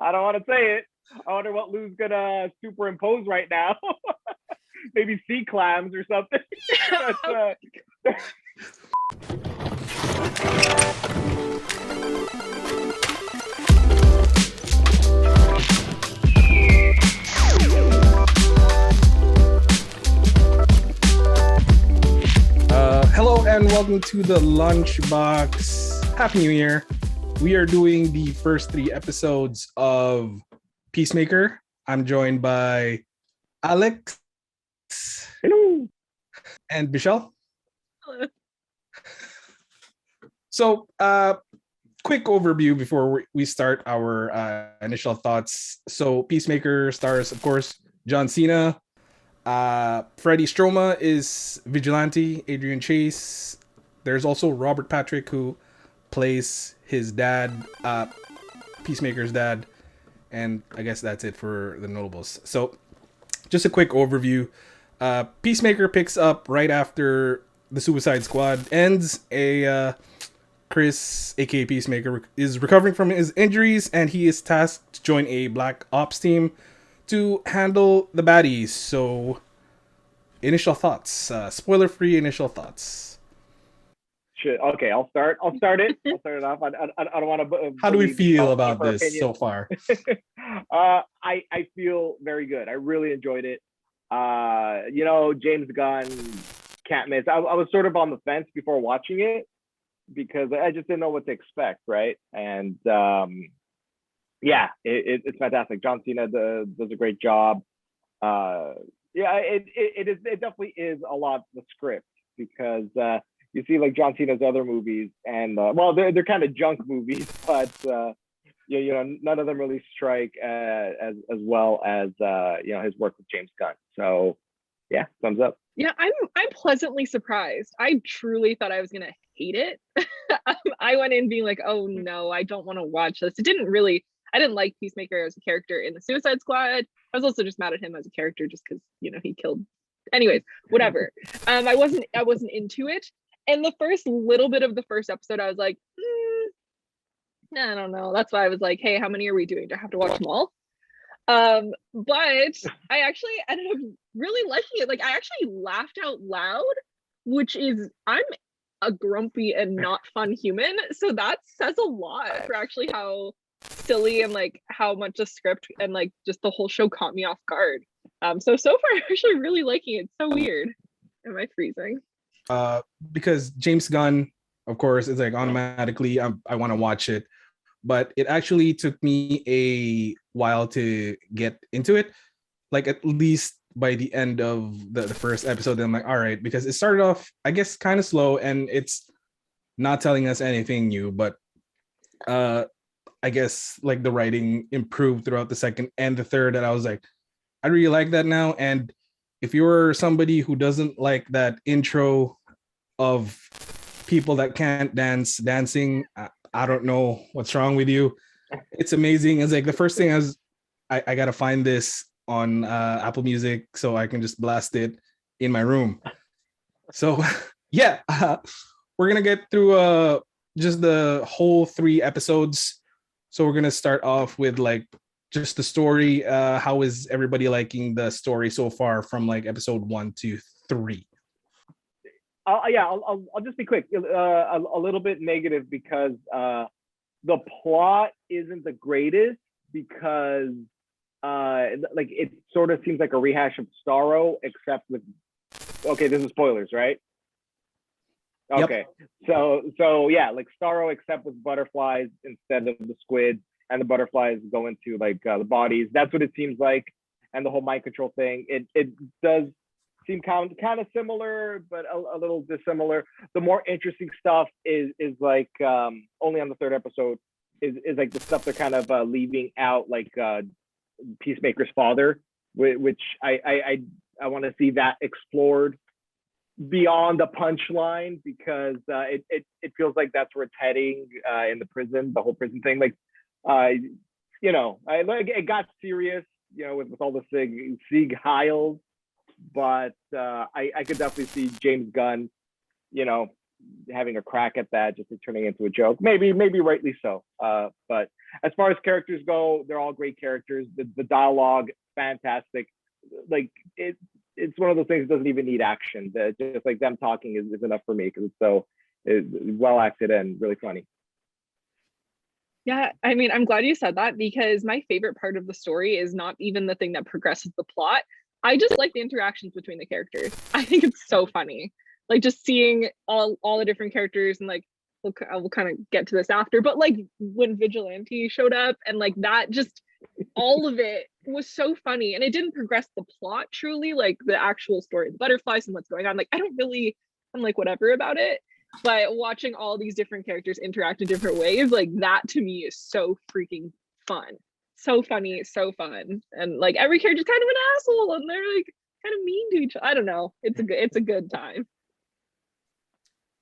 I don't want to say it. I wonder what Lou's gonna superimpose right now. Maybe sea clams or something. But, Hello and welcome to the Lunchbox. Happy New Year. We are doing the first 3 episodes of Peacemaker. I'm joined by Alex. hello. And Michelle. Hello. So, quick overview before we start our initial thoughts. So, Peacemaker stars, of course, John Cena. Freddie Stroma is Vigilante, Adrian Chase. There's also Robert Patrick, who plays his dad, Peacemaker's dad. And I guess that's it for the notables. So, just a quick overview. Peacemaker picks up right after the Suicide Squad ends. Chris, aka Peacemaker, is recovering from his injuries, and he is tasked to join a Black Ops team to handle the baddies. So, initial thoughts. Spoiler-free initial thoughts. Okay, I'll start. I'll start it. I'll start it off. I don't want to. How do we feel about this so far? I feel very good. I really enjoyed it. James Gunn, can't miss. I was sort of on the fence before watching it because I just didn't know what to expect, right? And it's fantastic. John Cena does a great job. It definitely is a lot the script because you see like John Cena's other movies and they're kind of junk movies, but none of them really strike as well as his work with James Gunn. So yeah, thumbs up. Yeah, I'm pleasantly surprised. I truly thought I was gonna hate it. I went in being like, oh no, I don't want to watch this. I didn't like Peacemaker as a character in the Suicide Squad. I was also just mad at him as a character just because he killed. Anyways, whatever. I wasn't into it. And the first little bit of the first episode, I was like, I don't know. That's why I was like, hey, how many are we doing? Do I have to watch them all? But I actually ended up really liking it. Like I actually laughed out loud, which is I'm a grumpy and not fun human. So that says a lot for actually how silly and like how much the script and like just the whole show caught me off guard. So far I'm actually really liking it. It's so weird. Am I freezing? Because James Gunn, of course, is like automatically I want to watch it, but it actually took me a while to get into it. Like at least by the end of the first episode, I'm like, all right, because it started off, I guess, kind of slow and it's not telling us anything new, but I guess like the writing improved throughout the second and the third, and I was like, I really like that now. And if you're somebody who doesn't like that intro of people that can't dancing, I don't know what's wrong with you. It's amazing. It's like the first thing I gotta find this on Apple Music so I can just blast it in my room. So yeah, we're gonna get through just the whole 3 episodes. So we're gonna start off with like just the story. How is everybody liking the story so far from like episode 1 to 3? I'll just be quick. A little bit negative because the plot isn't the greatest because like it sort of seems like a rehash of Starro, except with this is spoilers, right? Okay. Yep. So yeah, like Starro except with butterflies instead of the squid, and the butterflies go into like the bodies. That's what it seems like, and the whole mind control thing. It does seem kind of similar, but a little dissimilar. The more interesting stuff is like only on the 3rd episode is like the stuff they're kind of leaving out, like Peacemaker's father, which I want to see that explored beyond the punchline because it feels like that's where it's heading in the prison, the whole prison thing. Like it got serious, with all the Sieg Heils, but I could definitely see James Gunn, having a crack at that, just turning into a joke. Maybe rightly so. But as far as characters go, they're all great characters. The dialogue, fantastic. Like it's one of those things that doesn't even need action. Just like them talking is enough for me because it's well acted and really funny. Yeah, I mean, I'm glad you said that because my favorite part of the story is not even the thing that progresses the plot. I just like the interactions between the characters. I think it's so funny. Like just seeing all the different characters and like we'll kind of get to this after, but like when Vigilante showed up and like that just all of it was so funny and it didn't progress the plot truly, like the actual story of the butterflies and what's going on. Like I'm like whatever about it. But watching all these different characters interact in different ways, like that to me is so freaking fun. So funny, so fun. And like every character's kind of an asshole and they're like kind of mean to each other. I don't know. It's a good time.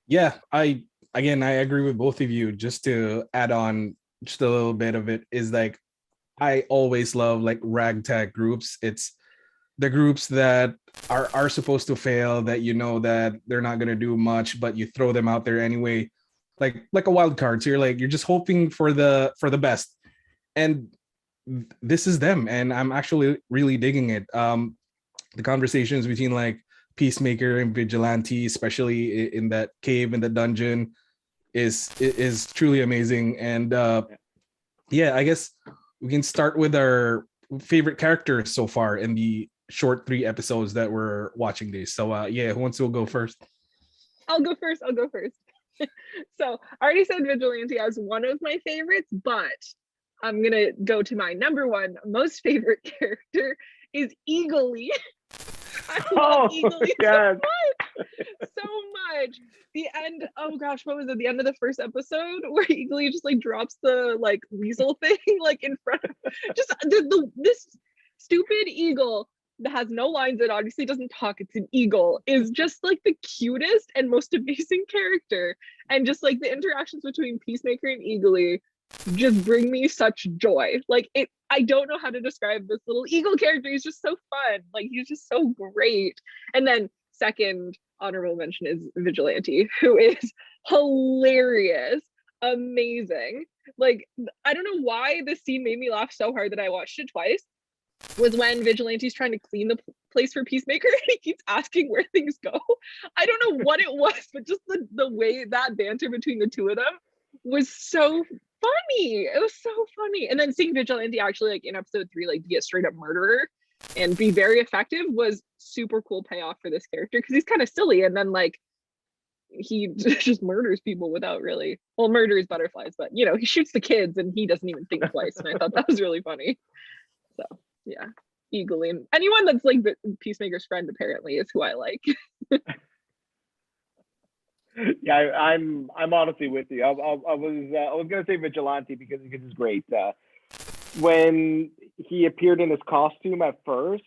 Yeah, I agree with both of you. Just to add on just a little bit of it is like I always love like ragtag groups. It's the groups that are supposed to fail, that you know that they're not gonna do much, but you throw them out there anyway, like a wild card. So you're just hoping for the best, and this is them, and I'm actually really digging it. The conversations between like Peacemaker and Vigilante, especially in that cave in the dungeon, is truly amazing. And yeah, I guess we can start with our favorite characters so far in the short 3 episodes that we're watching these. So yeah, who wants to go first? I'll go first. So I already said Vigilante as one of my favorites, but I'm gonna go to my number one most favorite character is Eagly. I love Eagly so much. The end, oh gosh, what was it? The end of the first episode where Eagly just like drops the like weasel thing like in front of just this stupid eagle that has no lines. It obviously doesn't talk. It's an eagle. Is just like the cutest and most amazing character, and just like the interactions between Peacemaker and Eagly just bring me such joy. Like I don't know how to describe this little eagle character. He's just so fun. Like he's just so great. And then second honorable mention is Vigilante, who is hilarious, amazing. Like I don't know why this scene made me laugh so hard that I watched it twice. Was when Vigilante's trying to clean the place for Peacemaker and he keeps asking where things go. I don't know what it was, but just the way that banter between the two of them was so funny. It was so funny. And then seeing Vigilante actually like in episode 3 like be a straight up murderer and be very effective was super cool payoff for this character because he's kind of silly and then like he just murders people without really murders butterflies, but you know, he shoots the kids and he doesn't even think twice. And I thought that was really funny. So yeah, Eagly, and anyone that's like the Peacemaker's friend apparently is who I like. Yeah, I'm honestly with you. I was gonna say Vigilante because it's great. When he appeared in his costume at first,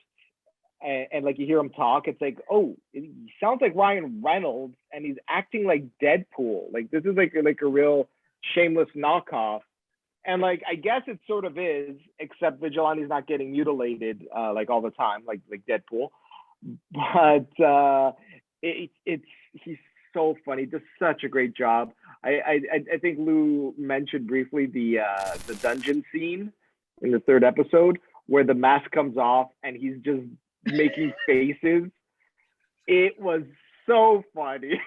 and like you hear him talk, it's like, oh, he sounds like Ryan Reynolds, and he's acting like Deadpool. Like this is like a real shameless knockoff. And like I guess it sort of is, except Vigilante's not getting mutilated like all the time, like Deadpool. But he's so funny, does such a great job. I think Lou mentioned briefly the dungeon scene in the 3rd episode where the mask comes off and he's just making faces. It was so funny.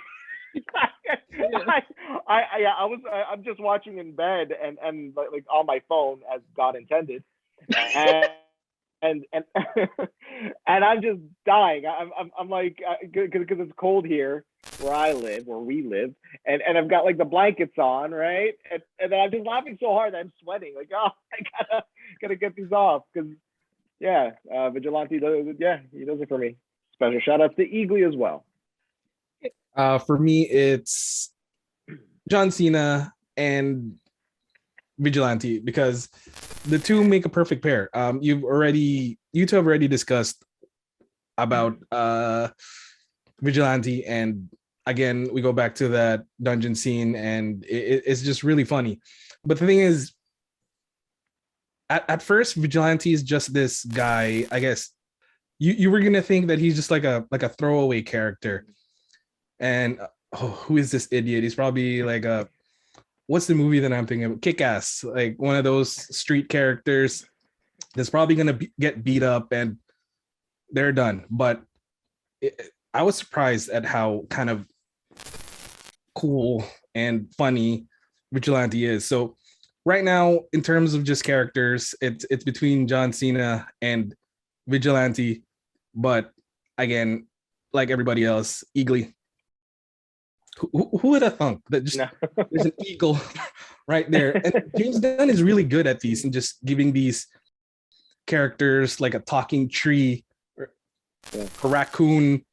I'm just watching in bed and like on my phone as God intended, and and I'm just dying. I'm like because it's cold here where we live, and I've got like the blankets on, right, and then I'm just laughing so hard that I'm sweating. Like, oh, I gotta get these off because yeah, Vigilante he does it for me. Special shout outs to Eagly as well. For me, it's John Cena and Vigilante because the two make a perfect pair. You two have already discussed about Vigilante, and again, we go back to that dungeon scene, and it's just really funny. But the thing is, at first, Vigilante is just this guy. I guess you were gonna think that he's just like a throwaway character. And oh, who is this idiot? He's probably like a what's the movie that I'm thinking of? Kick-Ass, like one of those street characters that's probably gonna get beat up and they're done. But I was surprised at how kind of cool and funny Vigilante is. So right now, in terms of just characters, it's between John Cena and Vigilante. But again, like everybody else, Eagly. Who would have thunk that just No. there's an eagle right there? And James Gunn is really good at these and just giving these characters like a talking tree, a raccoon,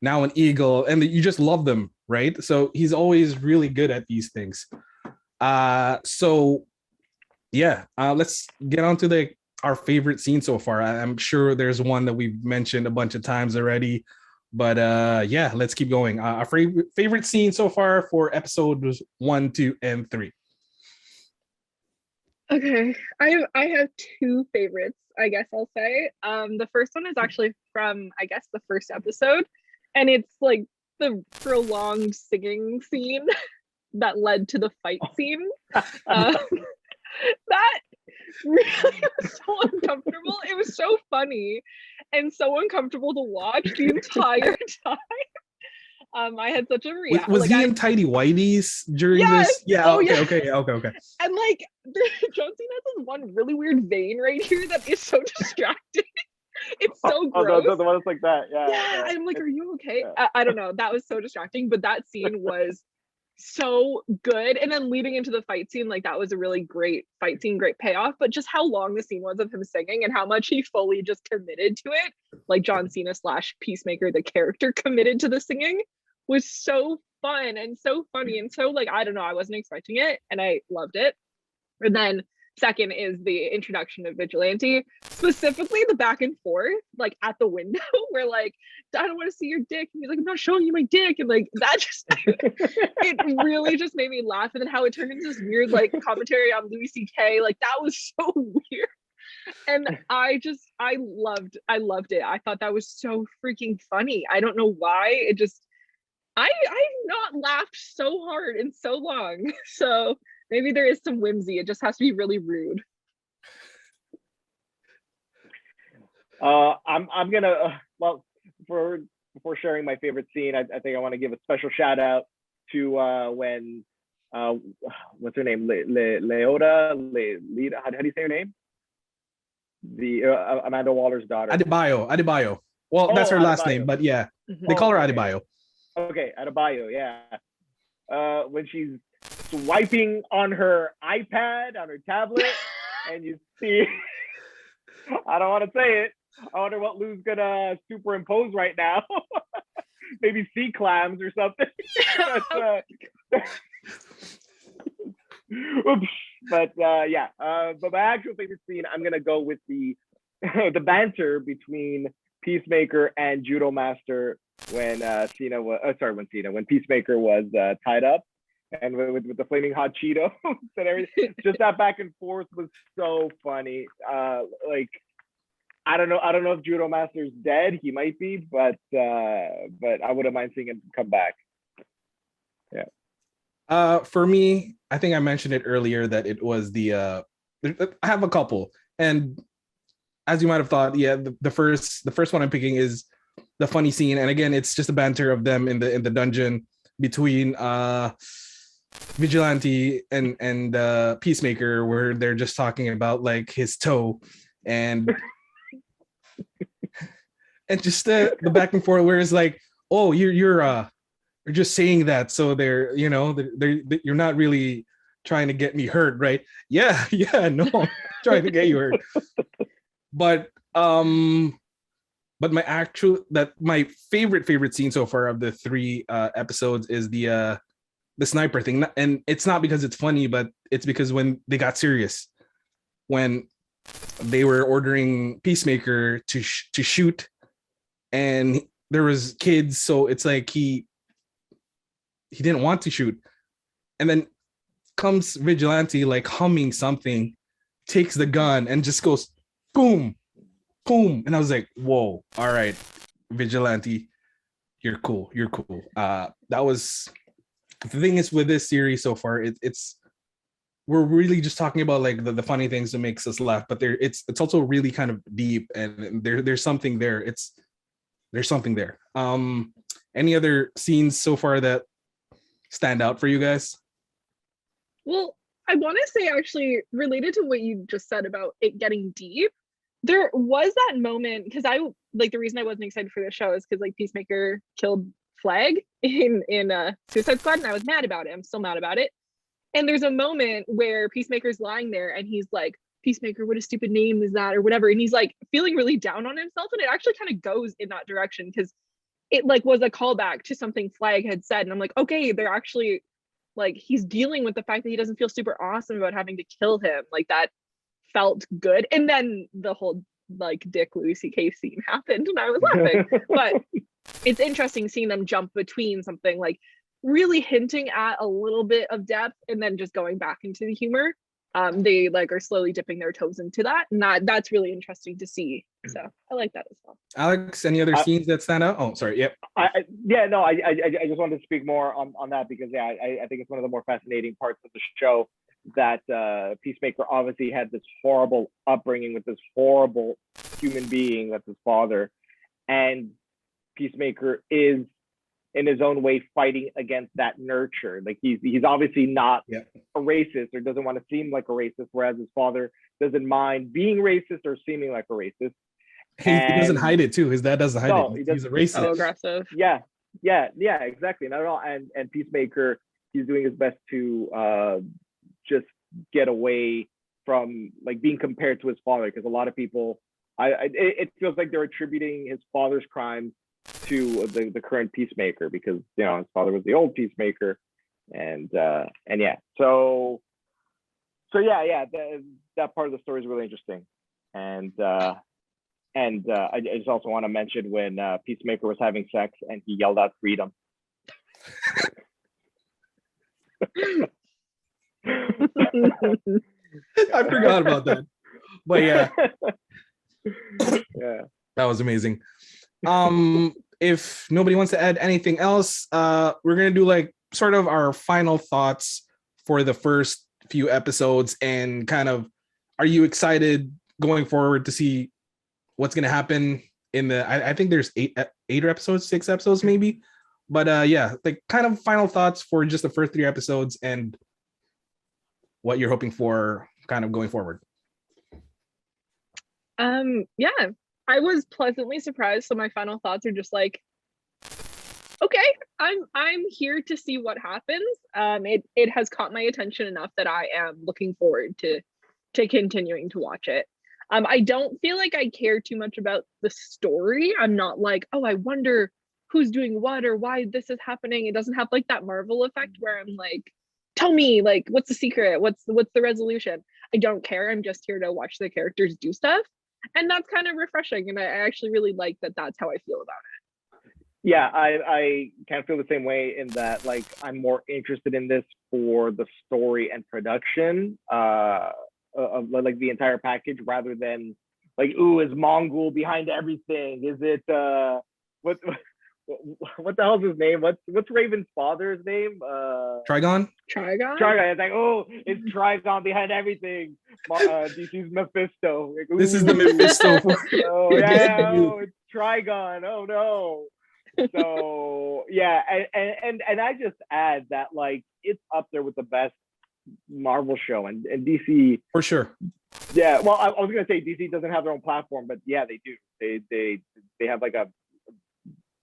now an eagle, and you just love them, right? So he's always really good at these things. So yeah, let's get on to our favorite scene so far. I'm sure there's one that we've mentioned a bunch of times already, but yeah, let's keep going. Our favorite scene so far for episodes 1, 2, and 3. Okay, I have two favorites, I guess I'll say. The first one is actually from, I guess, the first episode, and it's like the prolonged singing scene that led to the fight scene. That really was so uncomfortable. It was so funny and so uncomfortable to watch the entire time. I had such a reaction. Was he in tidy whities during this? Yeah. Oh, okay. yeah. Okay. And like, John Cena has this one really weird vein right here that is so distracting. It's so gross. The one that's like that. Yeah. Yeah, I'm like, are you okay? Yeah. I don't know. That was so distracting, but that scene was so good. And then leading into the fight scene, like that was a really great fight scene, great payoff. But just how long the scene was of him singing and how much he fully just committed to it, like John Cena / Peacemaker, the character, committed to the singing, was so fun and so funny and so like, I don't know, I wasn't expecting it and I loved it. And then second is the introduction of Vigilante, specifically the back and forth, like at the window, where like, I don't want to see your dick. And he's like, I'm not showing you my dick. And like, that just, it really just made me laugh. And then how it turned into this weird like commentary on Louis C.K. Like that was so weird. And I loved it. I thought that was so freaking funny. I don't know why. It just, I've not laughed so hard in so long. So maybe there is some whimsy. It just has to be really rude. I'm gonna well, before sharing my favorite scene, I think I want to give a special shout out to when what's her name, Leda, how do you say her name? The Amanda Waller's daughter. Adebayo. Well, that's her last name, but yeah, they call her Adebayo. Okay, Adebayo, yeah. When she's swiping on her iPad, on her tablet, and you see, I don't want to say it. I wonder what Lou's gonna superimpose right now. Maybe sea clams or something. But yeah. But my actual favorite scene, I'm gonna go with the the banter between Peacemaker and Judo Master when when Peacemaker was tied up and with the flaming hot Cheetos and everything. Just that back and forth was so funny. Like I don't know if Judo Master's dead. He might be, but I wouldn't mind seeing him come back. Yeah. For me, I think I mentioned it earlier that it was I have a couple, and as you might have thought, yeah, the first one I'm picking is the funny scene, and again, it's just a banter of them in the dungeon between Vigilante and Peacemaker, where they're just talking about like his toe and and just the back and forth where it's like, oh, you're just saying that so they're you're not really trying to get me hurt, right? Yeah, no, I'm trying to get you hurt. But my favorite scene so far of the 3 episodes is the sniper thing, and it's not because it's funny, but it's because when they got serious, when they were ordering Peacemaker to shoot, and there was kids, so it's like he didn't want to shoot, and then comes Vigilante like humming something, takes the gun and just goes boom, boom, and I was like, whoa, all right, Vigilante, You're cool. You're cool. That was the thing is with this series so far. It's we're really just talking about like the funny things that makes us laugh, but it's also really kind of deep, and there's something there. There's something there. Any other scenes so far that stand out for you guys? Well, I want to say actually related to what you just said about it getting deep, there was that moment because I like the reason I wasn't excited for the show is because like Peacemaker killed Flag in Suicide Squad, and I was mad about it. I'm still mad about it. And there's a moment where Peacemaker's lying there and he's like, Peacemaker, what a stupid name is that, or whatever. And he's like feeling really down on himself. And it actually kind of goes in that direction because it like was a callback to something Flag had said. And I'm like, okay, they're actually like he's dealing with the fact that he doesn't feel super awesome about having to kill him. Like that felt good. And then the whole like Dick Louis C.K. scene happened and I was laughing. But it's interesting seeing them jump between something like really hinting at a little bit of depth and then just going back into the humor. They like are slowly dipping their toes into that, and that's really interesting to see. So I like that as well. Alex, any other scenes that stand out? Oh, sorry. Yep. I just wanted to speak more on that because I think it's one of the more fascinating parts of the show that Peacemaker obviously had this horrible upbringing with this horrible human being that's his father, and Peacemaker is in his own way fighting against that nurture. Like he's obviously not a racist or doesn't want to seem like a racist, whereas his father doesn't mind being racist or seeming like a racist. He doesn't hide it too. His dad doesn't hide it. He's a racist. So aggressive. Yeah, exactly. Not at all. And Peacemaker, he's doing his best to just get away from like being compared to his father, because a lot of people, it feels like they're attributing his father's crimes to the current Peacemaker because his father was the old Peacemaker, and yeah, so that part of the story is really interesting, and I just also want to mention when Peacemaker was having sex and he yelled out freedom. I forgot about that, but yeah, that was amazing. If nobody wants to add anything else, we're gonna do like sort of our final thoughts for the first few episodes, and kind of, are you excited going forward to see what's gonna happen in the? I think there's eight episodes, 6 episodes maybe, but yeah, like kind of final thoughts for just the first 3 episodes and what you're hoping for, kind of going forward. Yeah. I was pleasantly surprised. So my final thoughts are just like, okay, I'm here to see what happens. It has caught my attention enough that I am looking forward to continuing to watch it. I don't feel like I care too much about the story. I'm not like, oh, I wonder who's doing what or why this is happening. It doesn't have like that Marvel effect where I'm like, tell me, like, what's the secret? What's the resolution? I don't care. I'm just here to watch the characters do stuff. And that's kind of refreshing. And I actually really like that that's how I feel about it. Yeah, I kind of feel the same way in that, like, I'm more interested in this for the story and production of like the entire package rather than like, ooh, is Mongol behind everything? Is it what the hell's his name? What's Raven's father's name? Trigon. It's like, oh, it's Trigon behind everything. DC's Mephisto. Like, this is the Mephisto. Oh yeah, oh, it's Trigon. Oh no. So yeah, and I just add that like it's up there with the best Marvel show, and DC for sure. Yeah, well, I was gonna say DC doesn't have their own platform, but yeah, they do. They have like a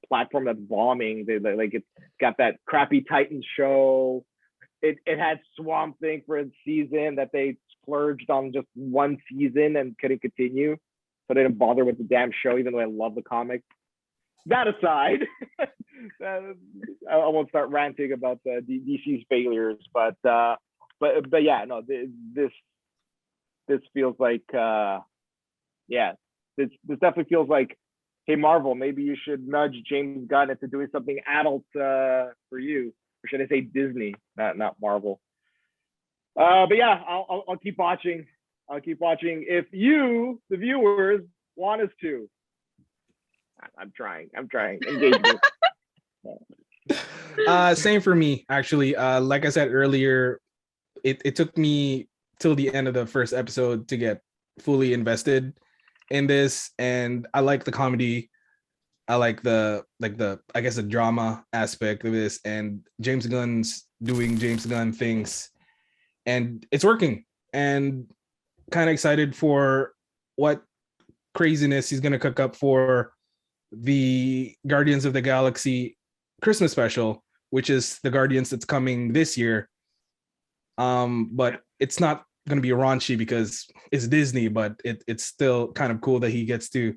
platform that's bombing. They like, it's got that crappy Titans show. It had Swamp Thing for a season that they splurged on just one season and couldn't continue, so they didn't bother with the damn show, even though I love the comic. That aside, I won't start ranting about the DC's failures, but yeah, no, this feels like this definitely feels like, hey Marvel, maybe you should nudge James Gunn into doing something adult for you, or should I say Disney, not Marvel. But yeah, I'll keep watching. I'll keep watching if you, the viewers, want us to. I'm trying. Engagement. Same for me, actually. Like I said earlier, it took me till the end of the first episode to get fully invested in this, and I like the comedy. I like the I guess the drama aspect of this, and James Gunn's doing James Gunn things, and it's working. And kind of excited for what craziness he's gonna cook up for the Guardians of the Galaxy Christmas special, which is the Guardians that's coming this year. But it's not gonna be raunchy because it's Disney, but it's still kind of cool that he gets to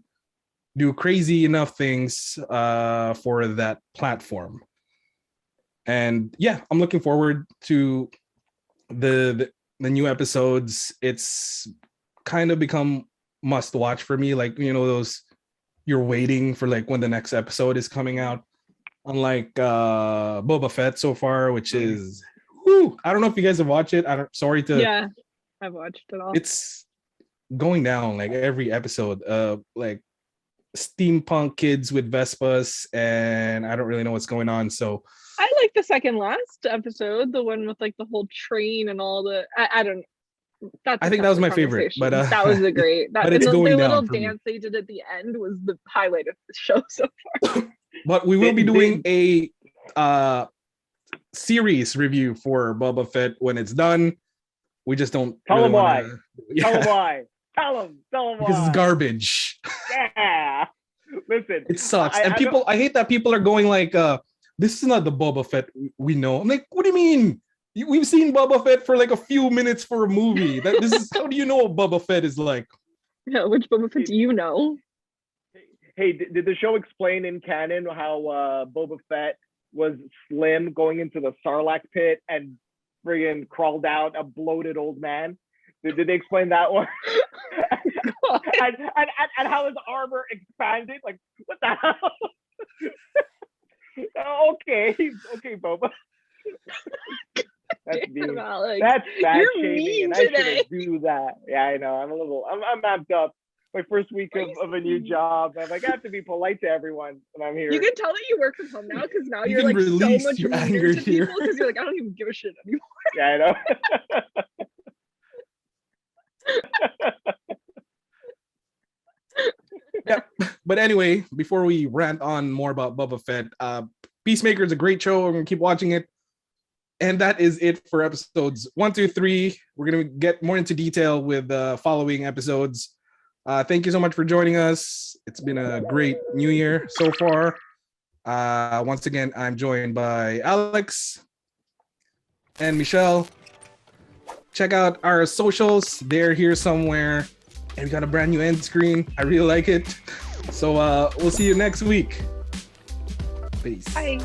do crazy enough things for that platform. And yeah, I'm looking forward to the new episodes. It's kind of become must watch for me, like, you know, those you're waiting for, like, when the next episode is coming out, unlike Boba Fett so far, which is I don't know if you guys have watched it. Sorry to Yeah, I've watched it all. It's going down like every episode, like steampunk kids with Vespas, and I don't really know what's going on. So I like the second last episode, the one with like the whole train and all the I don't. That's I think that was my favorite, but that was a great. That, but it's and the going little down for me. dance they did at the end was the highlight of the show so far. But we will be doing a series review for Boba Fett when it's done. We just don't Tell really them why. wanna- Tell them Yeah, why. Tell them why. because it's garbage. Yeah. Listen. It sucks. And people, I hate that people are going like, this is not the Boba Fett we know. I'm like, what do you mean? We've seen Boba Fett for like a few minutes for a movie. This is how do you know what Boba Fett is like? Yeah, which Boba Fett do you know? Hey, did the show explain in canon how Boba Fett was slim going into the Sarlacc pit and friggin' crawled out a bloated old man? Did they explain that one? and how his armor expanded? Like, what the hell? Okay, Boba. That's mean. That's fat shaming, and I shouldn't do that. Yeah, I know. I'm amped up. My first week of a new job. I'm like, I have to be polite to everyone when I'm here. You can tell that you work from home now because now You you're can like so release much your meaner anger to here. people because you're like, I don't even give a shit anymore. Yeah, I know. Yeah. But anyway, before we rant on more about Boba Fett, Peacemaker is a great show. We're gonna keep watching it. And that is it for episodes 1, 2, 3. We're gonna get more into detail with the following episodes. Thank you so much for joining us. It's been a great new year so far. Once again, I'm joined by Alex and Michelle. Check out our socials. They're here somewhere. And we got a brand new end screen. I really like it. So we'll see you next week. Peace. Bye.